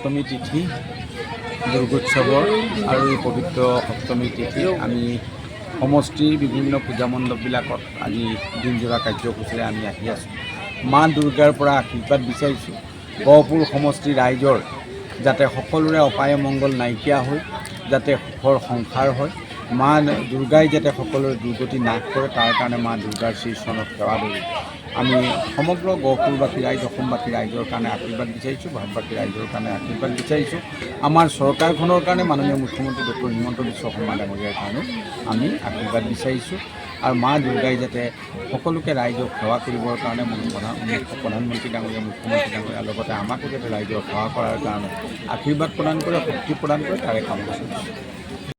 সপ্তমী তিথি দুৰ্গোৎসৱৰ আৰু এই পবিত্ৰ সপ্তমী তিথি আমি সমষ্টিৰ বিভিন্ন পূজা মণ্ডপবিলাকত আজি দিনজোৰা কাৰ্যসূচীৰে আমি আহি আছোঁ। মা দুৰ্গাৰ পৰা আশীৰ্বাদ বিচাৰিছোঁ গহপুৰ সমষ্টিৰ ৰাইজৰ যাতে সকলোৰে অপায় মংগল নাইকিয়া হৈ যাতে সুখৰ সংসাৰ হয়, মা দুৰ্গাই যাতে সকলোৰে দুৰ্গতি নাশ কৰে তাৰ কাৰণে মা দুৰ্গাৰ শ্ৰীচৰণত সেৱা ধৰি আমি সমগ্ৰ গহপুৰবাসী ৰাইজ অসমবাসী ৰাইজৰ কাৰণে আশীৰ্বাদ বিচাৰিছোঁ, ভাৰতবাসী ৰাইজৰ কাৰণে আশীৰ্বাদ বিচাৰিছোঁ। আমাৰ চৰকাৰখনৰ কাৰণে মাননীয় মুখ্যমন্ত্ৰী ডক্টৰ হিমন্ত বিশ্ব শৰ্মা ডাঙৰীয়াৰ কাৰণে আমি আশীৰ্বাদ বিচাৰিছোঁ। আৰু মা দুৰ্গাই যাতে সকলোকে ৰাইজক সেৱা কৰিবৰ কাৰণে প্ৰধানমন্ত্ৰী ডাঙৰীয়া মুখ্যমন্ত্ৰী ডাঙৰীয়াৰ লগতে আমাকো যাতে ৰাইজক সেৱা কৰাৰ কাৰণে আশীৰ্বাদ প্ৰদান কৰে, শক্তি প্ৰদান কৰে তাৰে কামনা কৰিছোঁ।